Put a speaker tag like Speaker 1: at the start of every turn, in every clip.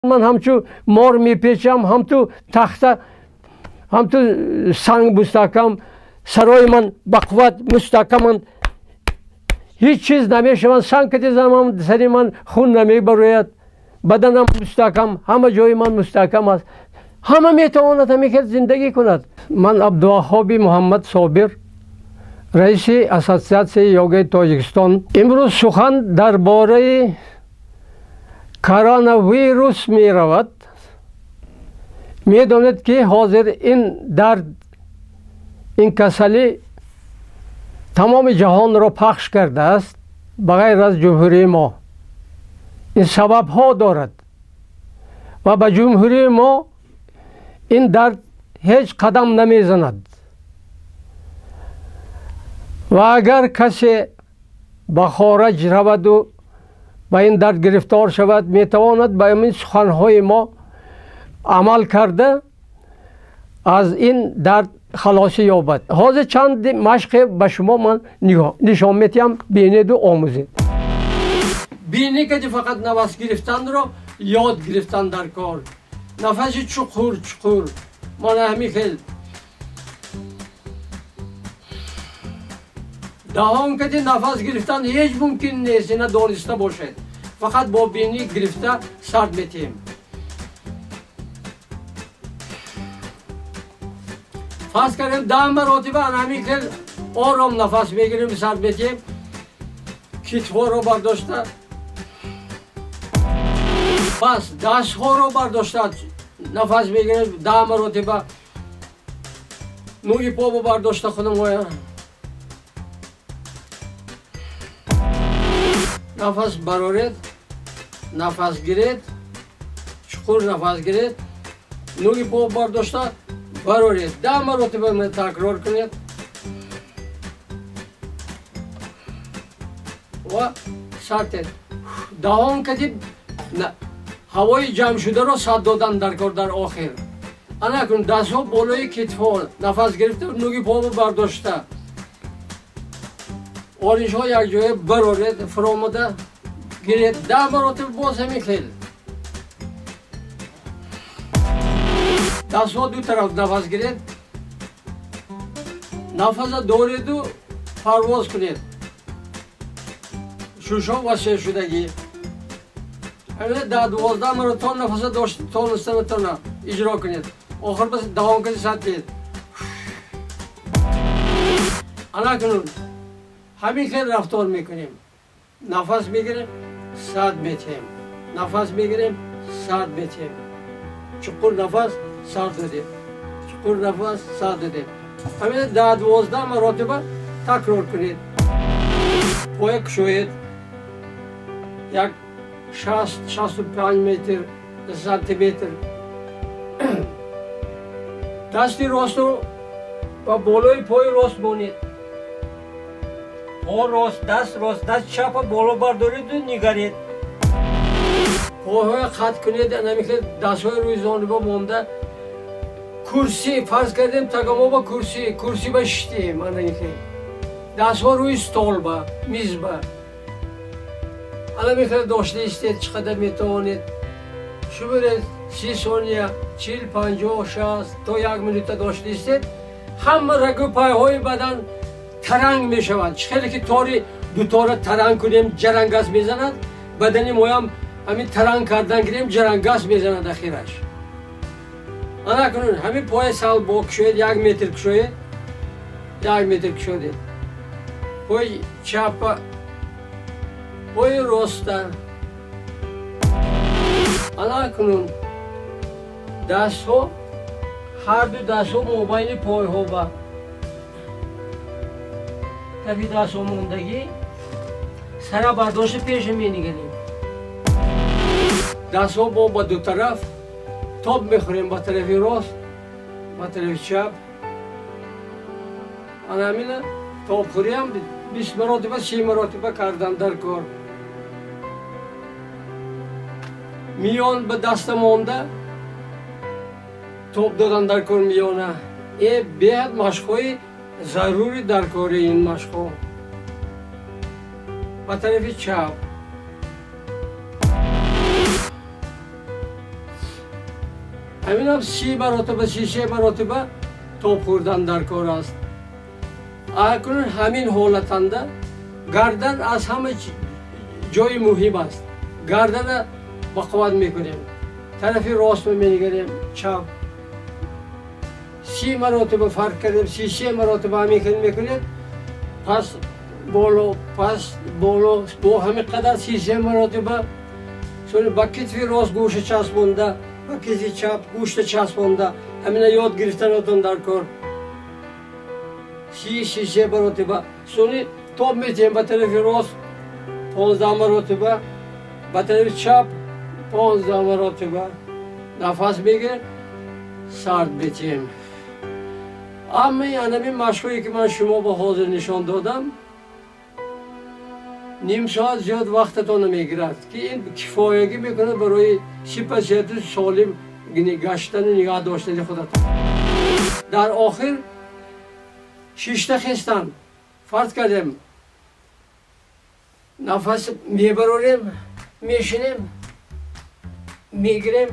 Speaker 1: من همچو مار میپیچم، هم تو تخته، هم تو سنگ مستحکم، سرای من بقوت مستحکم، هیچ چیز نمیشوند. سنگ که زنم سری من خون نمیبروید، بدنم مستحکم، همه جای من مستحکم است. همه میتواند همیشه زندگی کند. من عبدالوهاب محمد صابر، رئیس اساسیاسیون یوگای تاجیکستان، امروز سخن درباره کرونا ویروس می رود. می دانید که حاضر این درد، این کسلی تمام جهان را پخش کرده است بغیر از جمهوری ما. این سبب ها دارد و به جمهوری ما این درد هیچ قدم نمی زند. و اگر کسی به خارج رود و به این درد گرفتار شود، می تواند به این سخنهای ما عمل کرده از این درد خلاصی یابد. حاضر چند مشق به شما من نشان میتیم، بینید و آموزید. بینی که فقط نفس گرفتن را یاد گرفتن در کار. نفس چقور چقور من همی خیل دهان که نفس گرفتن هیچ ممکن نیست اینا دانسته باشد. فقط با بینی گرفته سرد میتیم. فرض کردیم 10 مرتبه همین که آرام نفس میگیریم سرد میتیم. کتفا رو برداشته، پس دستها رو برداشته نفس میگیریم 10 مرتبه. نوی پا رو برداشته خودم های نفس برارید، نفس گیرید، چقور نفس گیرید، نوی پا برداشته برارید. 10 مرتبه من تکرار کنید و سرتید. دهان کدید هوای جمع شده را سد دادن در کار در آخر. انا کن دست ها بالای کتفا نفس گرفته، نوی پا رو برداشته، آرنج ها یک جای برارید، فرامده گیرید. 10 مرتبه باز همی خیل. دست ها دو طرف نفس گیرید، نفس دارید و پرواز کنید. شوشا وسیع شدگی. همین 10-12 مرتبه نفس داشته بتونه اجرا کنید. آخر بس دهان کنید سطحید. انا کنون همین خیلی رفتار میکنیم. نفس میگیریم سرد میتیم، نفس میگیریم سرد میتیم. چقور نفس سرد دادیم، چقور نفس سرد دادیم. همین 10-12 مرتبه تکرار کنید. پای کشوید یک 60-65 متر سانتیمتر. دستی راست رو با بالای پای راست بونید. پا راست، دست چپ بالا بردارید و نگرید. پاهای خط کنید، نمیشه دست های روی زانوبا مونده. کرسی فرض کردیم تگما با کرسی با شتی من نمیشه. دست ها روی استال با میز با. الان میخواد داشته استید چقدر میتوانید. شو برید 30 ثانیه 40 50 60 تا 1 منوت داشته استید. همه رگ و پای های بدن ترنگ میشوند. خیلی که دو تار ترنگ کنیم جرنگاز میزند، بدن ما همین ترنگ کردن گیریم جرنگاز میزند اخیرش. انا کنون همین پای سال با کشوید 1 متر کشوید، 1 متر کشوید. پای چپ پای راست. انا کنون دست ها هر دو دست ها مابین پای ها با کفی دست ها موندگی سر برداشت پیش می نگریم. دست ها با دو طرف تاب میخوریم، با طرف راست با طرف چپ. انا همینه تاب خوریم 20 مرتبه 30 مرتبه کردن در کار. میان به دست مانده توپ دادن در کار میانه. این بیاد مشقای ضروری در کار این مشقا. به طرف چپ همین هم 30 مرتبه 33 مرتبه توپ خوردن در کار است. اکنون همین حالتنده گردن از همه جای مهم است. گردن با قوت میکنیم، طرف راست میگیریم، چپ 30 مرتبه فرق کردیم، 33 مرتبه همین میکنیم، پس بالا با همین قدر 33 مرتبه سوی با کتفی راست گوش چسبونده، با کتفی چپ گوشت چسبونده، همین یاد گرفتنتون در کار. 33 مرتبه سوی توپ میتیم با طرف راست 15 مرتبه، با طرف چپ 15 مرتبه نفس بگیر، سرد بتیم. اما این مشقی که من شما با حاضر نشان دادم نیم ساعت زیاد وقتتون میگیرد که این کفایگی میکنه برای صحت سالم گشتن و نگاه داشتن خودتون. در آخر 6 تا خستن فرض کردیم، نفس میبریم، میشینیم، میگیریم،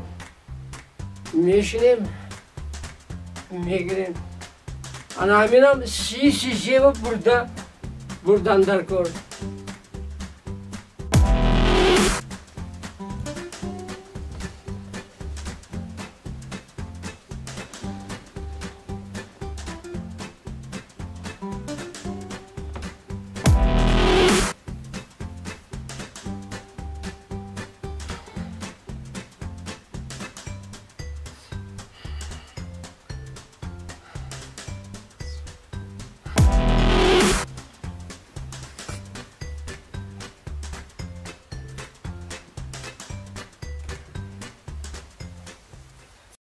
Speaker 1: میشینیم، میگیریم. انا همینم 33 بردن در کار.